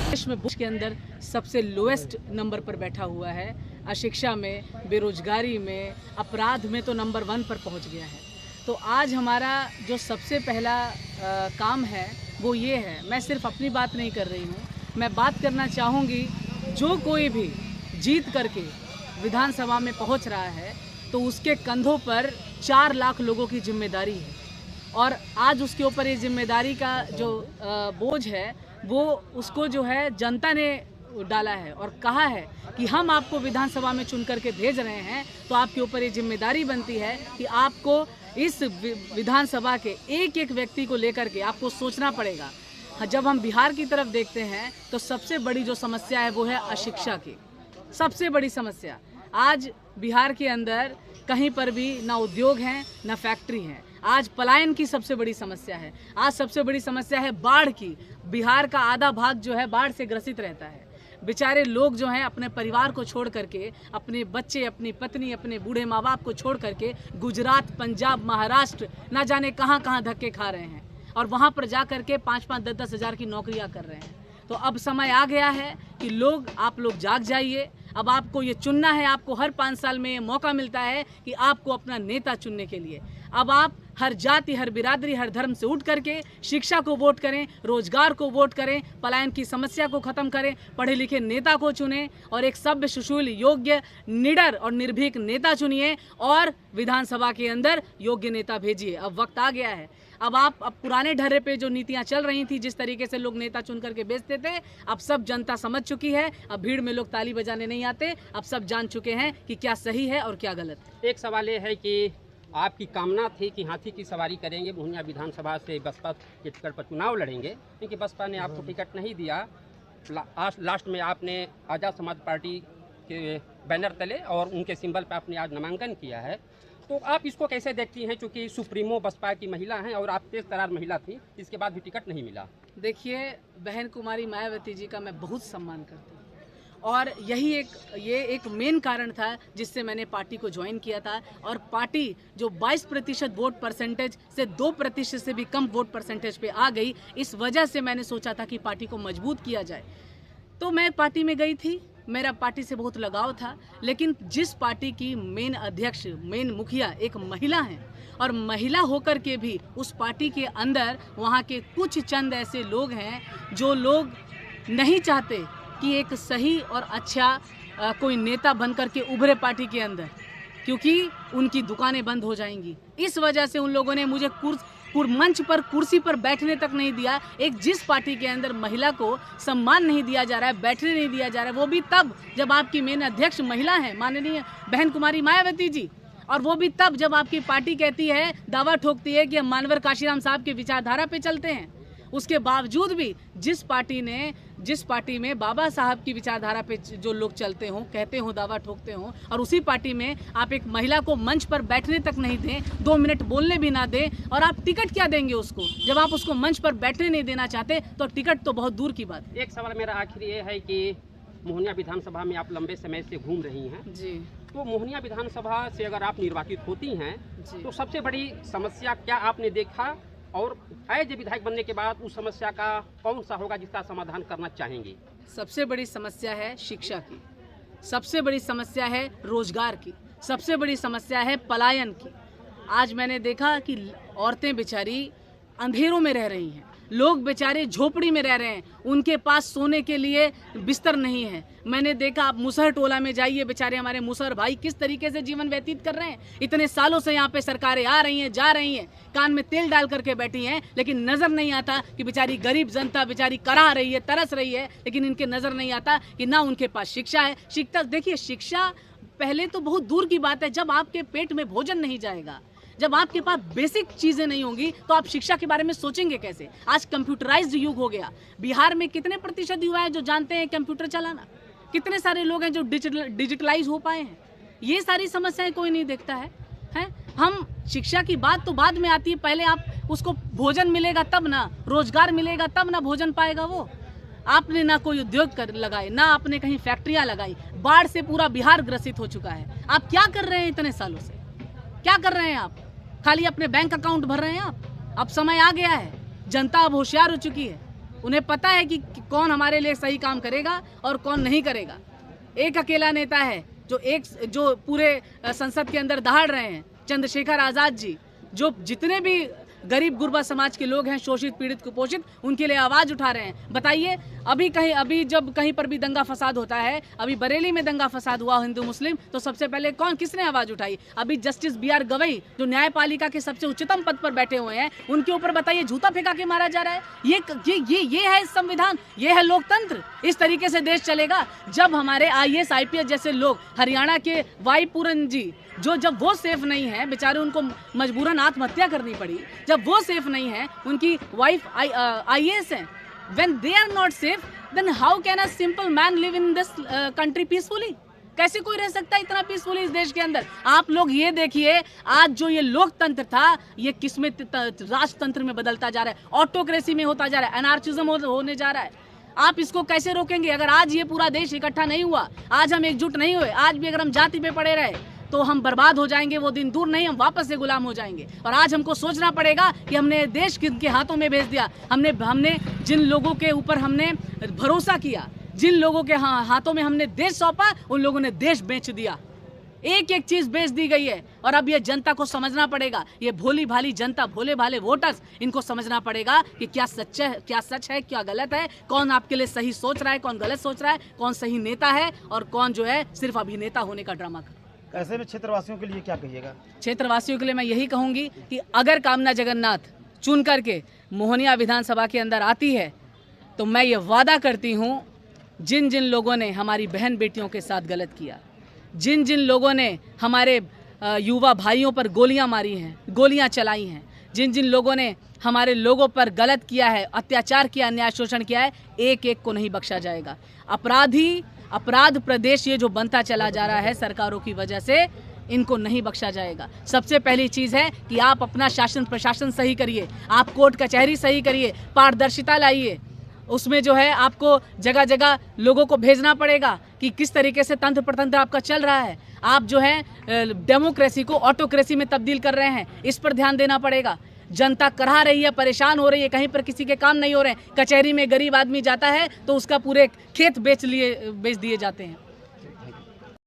देश में के अंदर सबसे लोएस्ट नंबर पर बैठा हुआ है। अशिक्षा में, बेरोजगारी में, अपराध में तो नंबर 1 पर पहुंच गया है। तो आज हमारा जो सबसे पहला काम है वो ये है, मैं सिर्फ अपनी बात नहीं कर रही हूँ, मैं बात करना चाहूँगी जो कोई भी जीत करके विधानसभा में पहुँच रहा है तो उसके कंधों पर 4 लाख लोगों की जिम्मेदारी है। और आज उसके ऊपर ये जिम्मेदारी का जो बोझ है वो उसको जो है जनता ने डाला है और कहा है कि हम आपको विधानसभा में चुन करके भेज रहे हैं, तो आपके ऊपर ये जिम्मेदारी बनती है कि आपको इस विधानसभा के एक एक व्यक्ति को लेकर के आपको सोचना पड़ेगा। जब हम बिहार की तरफ देखते हैं तो सबसे बड़ी जो समस्या है वो है अशिक्षा की। सबसे बड़ी समस्या आज बिहार के अंदर कहीं पर भी ना उद्योग हैं ना फैक्ट्री हैं। आज पलायन की सबसे बड़ी समस्या है। आज सबसे बड़ी समस्या है बाढ़ की। बिहार का आधा भाग जो है बाढ़ से ग्रसित रहता है। बेचारे लोग जो हैं अपने परिवार को छोड़ करके, अपने बच्चे, अपनी पत्नी, अपने बूढ़े माँ बाप को छोड़ करके गुजरात, पंजाब, महाराष्ट्र ना जाने कहाँ कहाँ धक्के खा रहे हैं और वहाँ पर जा करके 5-5, 10-10 हज़ार की नौकरियाँ कर रहे हैं। तो अब समय आ गया है कि आप लोग जाग जाइए। अब आपको ये चुनना है। आपको हर 5 साल में ये मौका मिलता है कि आपको अपना नेता चुनने के लिए। अब आप हर जाति, हर बिरादरी, हर धर्म से उठ करके शिक्षा को वोट करें, रोजगार को वोट करें, पलायन की समस्या को खत्म करें, पढ़े लिखे नेता को चुनें और एक सभ्य, सुशील, योग्य, निडर और निर्भीक नेता चुनिए और विधानसभा के अंदर योग्य नेता भेजिए। अब वक्त आ गया है। अब पुराने ढर्रे पे जो नीतियां चल रही थी, जिस तरीके से लोग नेता चुन करके बेचते थे, अब सब जनता समझ चुकी है। अब भीड़ में लोग ताली बजाने नहीं आते। अब सब जान चुके हैं कि क्या सही है और क्या गलत। एक सवाल ये है कि आपकी कामना थी कि हाथी की सवारी करेंगे, मोहनिया विधानसभा से बसपा के टिकट पर चुनाव लड़ेंगे, क्योंकि बसपा ने आपको टिकट नहीं दिया। लास्ट में आपने आज़ाद समाज पार्टी के बैनर तले और उनके सिंबल पर आपने आज नामांकन किया है। तो आप इसको कैसे देखती हैं, क्योंकि सुप्रीमो बसपा की महिला हैं और आप तेज तरार महिला थी, इसके बाद भी टिकट नहीं मिला? देखिए, बहन कुमारी मायावती जी का मैं बहुत सम्मान करती हूँ और ये एक मेन कारण था जिससे मैंने पार्टी को ज्वाइन किया था। और पार्टी जो 22% वोट परसेंटेज से 2% से भी कम वोट परसेंटेज पे आ गई, इस वजह से मैंने सोचा था कि पार्टी को मजबूत किया जाए। तो मैं पार्टी में गई थी, मेरा पार्टी से बहुत लगाव था। लेकिन जिस पार्टी की मेन अध्यक्ष, मेन मुखिया एक महिला हैं और महिला होकर के भी उस पार्टी के अंदर वहाँ के कुछ चंद ऐसे लोग हैं जो लोग नहीं चाहते कि एक सही और अच्छा कोई नेता बन करके उभरे पार्टी के अंदर, क्योंकि उनकी दुकानें बंद हो जाएंगी। इस वजह से उन लोगों ने मुझे मंच पर, कुर्सी पर बैठने तक नहीं दिया। जिस पार्टी के अंदर महिला को सम्मान नहीं दिया जा रहा है, बैठने नहीं दिया जा रहा है, वो भी तब जब आपकी मेन अध्यक्ष महिला है, माननीय बहन कुमारी मायावती जी, और वो भी तब जब आपकी पार्टी कहती है, दावा ठोकती है कि हम मानवर काशीराम साहब की विचारधारा पे चलते हैं। उसके बावजूद भी जिस पार्टी में बाबा साहब की विचारधारा पे जो लोग चलते हों, कहते हों, दावा ठोकते हों, और उसी पार्टी में आप एक महिला को मंच पर बैठने तक नहीं दें, 2 मिनट बोलने भी ना दें, और आप टिकट क्या देंगे उसको? जब आप उसको मंच पर बैठने नहीं देना चाहते तो टिकट तो बहुत दूर की बात। एक सवाल मेरा आखिरी ये है कि मोहनिया विधानसभा में आप लंबे समय से घूम रही हैं जी, तो मोहनिया विधानसभा से अगर आप निर्वाचित होती हैं तो सबसे बड़ी समस्या क्या आपने देखा, और एज विधायक बनने के बाद उस समस्या का कौन सा होगा जिसका समाधान करना चाहेंगे? सबसे बड़ी समस्या है शिक्षा की, सबसे बड़ी समस्या है रोजगार की, सबसे बड़ी समस्या है पलायन की। आज मैंने देखा कि औरतें बेचारी अंधेरों में रह रही हैं, लोग बेचारे झोपड़ी में रह रहे हैं, उनके पास सोने के लिए बिस्तर नहीं है। मैंने देखा, आप मुसहर टोला में जाइए, बेचारे हमारे मुसहर भाई किस तरीके से जीवन व्यतीत कर रहे हैं। इतने सालों से यहाँ पे सरकारें आ रही हैं, जा रही हैं, कान में तेल डाल करके बैठी हैं, लेकिन नज़र नहीं आता कि बेचारी गरीब जनता बेचारी कराह रही है, तरस रही है, लेकिन इनके नज़र नहीं आता कि ना उनके पास शिक्षा है। शिक्षा, देखिए, शिक्षा पहले तो बहुत दूर की बात है, जब आपके पेट में भोजन नहीं जाएगा, जब आपके पास बेसिक चीजें नहीं होंगी तो आप शिक्षा के बारे में सोचेंगे कैसे? आज कंप्यूटराइज्ड युग हो गया। बिहार में कितने प्रतिशत युवा हैं जो जानते हैं कंप्यूटर चलाना? कितने सारे लोग हैं जो डिजिटलाइज हो पाए हैं? ये सारी समस्याएं कोई नहीं देखता है। हम शिक्षा की बात तो बाद में आती है, पहले आप उसको भोजन मिलेगा तब ना, रोजगार मिलेगा तब ना भोजन पाएगा वो। आपने ना कोई उद्योग लगाए, ना आपने कहीं फैक्ट्रियां लगाई। बाढ़ से पूरा बिहार ग्रसित हो चुका है। आप क्या कर रहे हैं इतने सालों से? क्या कर रहे हैं आप? खाली अपने बैंक अकाउंट भर रहे हैं आप? अब समय आ गया है, जनता अब होशियार हो चुकी है। उन्हें पता है कि कौन हमारे लिए सही काम करेगा और कौन नहीं करेगा। एक अकेला नेता है जो पूरे संसद के अंदर दहाड़ रहे हैं, चंद्रशेखर आज़ाद जी, जो जितने भी गरीब गुरबा समाज के लोग हैं, शोषित पीड़ित कुपोषित, उनके लिए आवाज़ उठा रहे हैं। बताइए, अभी जब कहीं पर भी दंगा फसाद होता है, अभी बरेली में दंगा फसाद हुआ हिंदू मुस्लिम, तो सबसे पहले किसने आवाज़ उठाई? अभी जस्टिस BR गवई जो न्यायपालिका के सबसे उच्चतम पद पर बैठे हुए हैं, उनके ऊपर बताइए जूता फेंका के मारा जा रहा है। ये है संविधान, ये है लोकतंत्र। इस तरीके से देश चलेगा जब हमारे IAS IPS जैसे लोग, हरियाणा के वाई पूरन जी, जब वो सेफ नहीं है, बेचारे उनको मजबूरन आत्महत्या करनी पड़ी, जब वो सेफ नहीं है, उनकी वाइफ IAS हैं, when they are not safe, then how can a simple man live in this country peacefully? कैसे कोई रह सकता है इतना पीसफुली इस देश के अंदर? आप लोग ये देखिए, आज जो ये लोकतंत्र था, ये किसमें राजतंत्र में बदलता जा रहा है, ऑटोक्रेसी में होता जा रहा है, एनार्चिज्म होने जा रहा है। आप इसको कैसे रोकेंगे? अगर आज ये पूरा देश इकट्ठा नहीं हुआ, आज हम एकजुट नहीं हुए, आज भी अगर हम जाति पे पड़े रहे, तो हम बर्बाद हो जाएंगे। वो दिन दूर नहीं, हम वापस से गुलाम हो जाएंगे। और आज हमको सोचना पड़ेगा कि हमने देश किनके हाथों में भेज दिया। हमने जिन लोगों के ऊपर हमने भरोसा किया, जिन लोगों के हाथों में हमने देश सौंपा, उन लोगों ने देश बेच दिया। एक एक चीज बेच दी गई है। और अब ये जनता को समझना पड़ेगा, ये भोली भाली जनता, भोले भाले वोटर्स, इनको समझना पड़ेगा कि क्या सच है, क्या गलत है, कौन आपके लिए सही सोच रहा है, कौन गलत सोच रहा है, कौन सही नेता है और कौन जो है सिर्फ अभिनेता होने का ड्रामा कर। ऐसे में क्षेत्रवासियों के लिए क्या कहिएगा? क्षेत्रवासियों के लिए मैं यही कहूंगी कि अगर कामना जगन्नाथ चुन करके मोहनिया विधानसभा के अंदर आती है, तो मैं ये वादा करती हूँ, जिन जिन लोगों ने हमारी बहन बेटियों के साथ गलत किया, जिन जिन लोगों ने हमारे युवा भाइयों पर गोलियां मारी हैं, गोलियां चलाई हैं, जिन जिन लोगों ने हमारे लोगों पर गलत किया है, अत्याचार किया, अन्याय शोषण किया है, एक एक को नहीं बख्शा जाएगा। अपराध प्रदेश ये जो बनता चला जा रहा है सरकारों की वजह से, इनको नहीं बख्शा जाएगा। सबसे पहली चीज़ है कि आप अपना शासन प्रशासन सही करिए, आप कोर्ट कचहरी सही करिए, पारदर्शिता लाइए। उसमें जो है आपको जगह जगह लोगों को भेजना पड़ेगा कि किस तरीके से तंत्र प्रतंत्र आपका चल रहा है। आप जो है डेमोक्रेसी को ऑटोक्रेसी में तब्दील कर रहे हैं, इस पर ध्यान देना पड़ेगा। जनता कराह रही है, परेशान हो रही है, कहीं पर किसी के काम नहीं हो रहे हैं। कचहरी में गरीब आदमी जाता है तो उसका पूरे खेत बेच दिए जाते हैं।